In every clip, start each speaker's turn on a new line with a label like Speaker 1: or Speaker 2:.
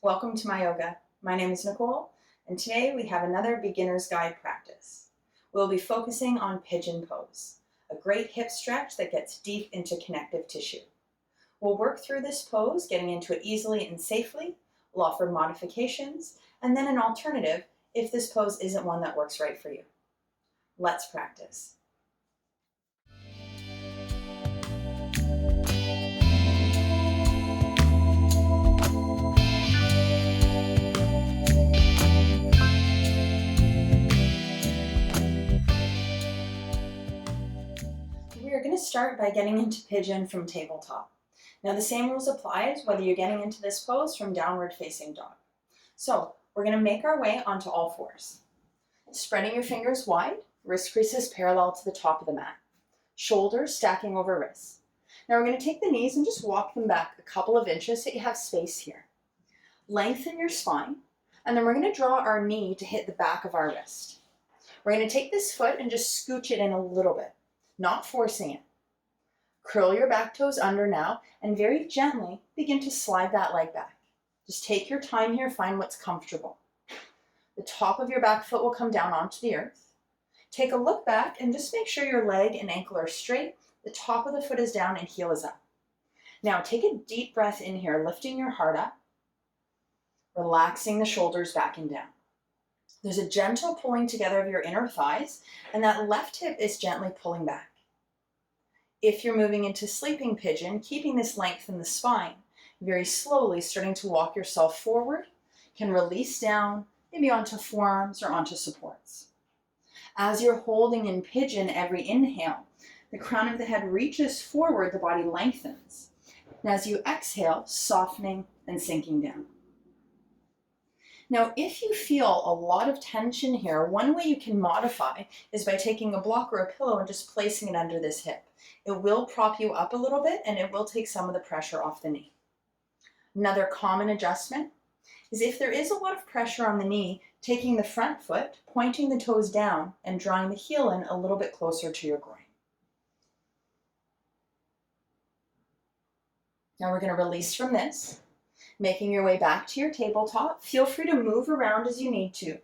Speaker 1: Welcome to my yoga. My name is Nicole, and today we have another beginner's guide practice. We'll be focusing on Pigeon Pose, a great hip stretch that gets deep into connective tissue. We'll work through this pose, getting into it easily and safely. We'll offer modifications, and then an alternative if this pose isn't one that works right for you. Let's practice. We're going to start by getting into pigeon from tabletop. Now the same rules apply whether you're getting into this pose from downward facing dog. So we're going to make our way onto all fours. Spreading your fingers wide, wrist creases parallel to the top of the mat. Shoulders stacking over wrists. Now we're going to take the knees and just walk them back a couple of inches so you have space here. Lengthen your spine, and then we're going to draw our knee to hit the back of our wrist. We're going to take this foot and just scooch it in a little bit, not forcing it. Curl your back toes under now and very gently begin to slide that leg back. Just take your time here, find what's comfortable. The top of your back foot will come down onto the earth. Take a look back and just make sure your leg and ankle are straight. The top of the foot is down and heel is up. Now take a deep breath in here, lifting your heart up, relaxing the shoulders back and down. There's a gentle pulling together of your inner thighs, and that left hip is gently pulling back. If you're moving into sleeping pigeon, keeping this length in the spine, very slowly starting to walk yourself forward, can release down, maybe onto forearms or onto supports. As you're holding in pigeon every inhale, the crown of the head reaches forward, the body lengthens. And as you exhale, softening and sinking down. Now, if you feel a lot of tension here, one way you can modify is by taking a block or a pillow and just placing it under this hip. It will prop you up a little bit and it will take some of the pressure off the knee. Another common adjustment is if there is a lot of pressure on the knee, taking the front foot, pointing the toes down, and drawing the heel in a little bit closer to your groin. Now we're going to release from this. Making your way back to your tabletop, feel free to move around as you need to,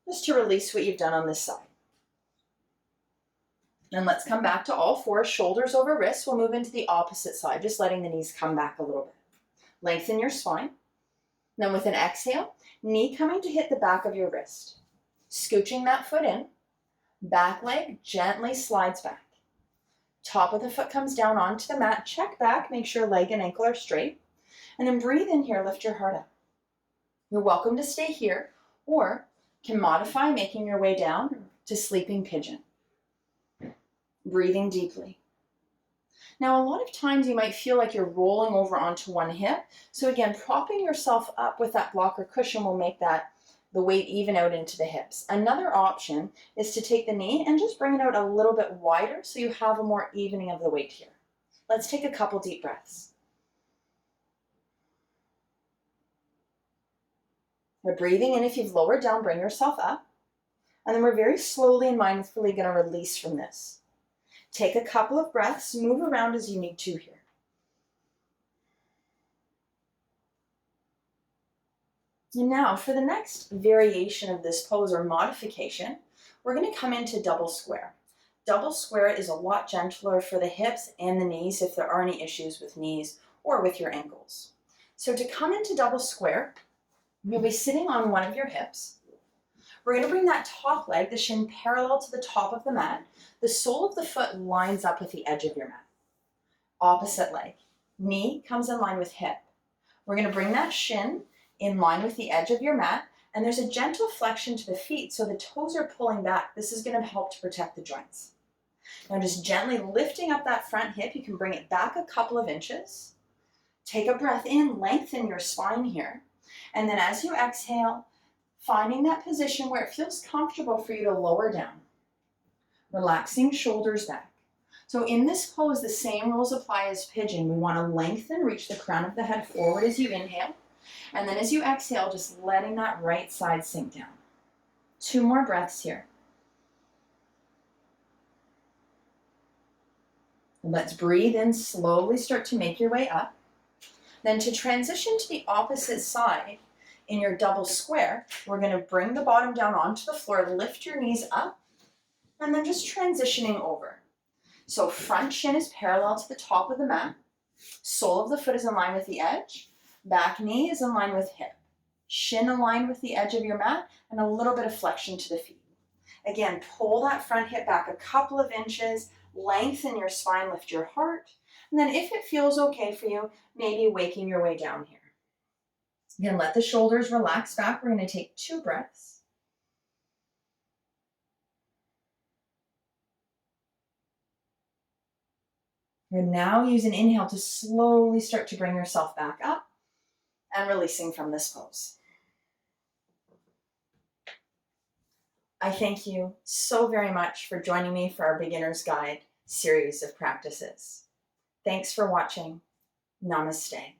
Speaker 1: just to release what you've done on this side. And let's come back to all fours, shoulders over wrists. We'll move into the opposite side, just letting the knees come back a little bit. Lengthen your spine. Then with an exhale, knee coming to hit the back of your wrist. Scooching that foot in, back leg gently slides back. Top of the foot comes down onto the mat, check back, make sure leg and ankle are straight. And then breathe in here, lift your heart up. You're welcome to stay here or can modify, making your way down to sleeping pigeon. Breathing deeply. Now, a lot of times you might feel like you're rolling over onto one hip. So again, propping yourself up with that block or cushion will make the weight even out into the hips. Another option is to take the knee and just bring it out a little bit wider so you have a more evening of the weight here. Let's take a couple deep breaths. We're breathing in. If you've lowered down, bring yourself up. And then we're very slowly and mindfully going to release from this. Take a couple of breaths, move around as you need to here. And now for the next variation of this pose or modification, we're going to come into double square. Double square is a lot gentler for the hips and the knees if there are any issues with knees or with your ankles. So to come into double square, you'll be sitting on one of your hips. We're going to bring that top leg, the shin parallel to the top of the mat. The sole of the foot lines up with the edge of your mat. Opposite leg. Knee comes in line with hip. We're going to bring that shin in line with the edge of your mat, and there's a gentle flexion to the feet, so the toes are pulling back. This is going to help to protect the joints. Now just gently lifting up that front hip, you can bring it back a couple of inches. Take a breath in, lengthen your spine here. And then as you exhale, finding that position where it feels comfortable for you to lower down. Relaxing shoulders back. So in this pose, the same rules apply as pigeon. We want to lengthen, reach the crown of the head forward as you inhale. And then as you exhale, just letting that right side sink down. 2 more breaths here. Let's breathe in, slowly start to make your way up. Then to transition to the opposite side in your double square, we're going to bring the bottom down onto the floor, lift your knees up, and then just transitioning over. So front shin is parallel to the top of the mat, sole of the foot is in line with the edge, back knee is in line with hip, shin aligned with the edge of your mat, and a little bit of flexion to the feet. Again, pull that front hip back a couple of inches, lengthen your spine, lift your heart, and then if it feels okay for you, maybe waking your way down here. Again, let the shoulders relax back. We're going to take 2 breaths. And now use an inhale to slowly start to bring yourself back up and releasing from this pose. I thank you so very much for joining me for our Beginner's Guide series of practices. Thanks for watching. Namaste.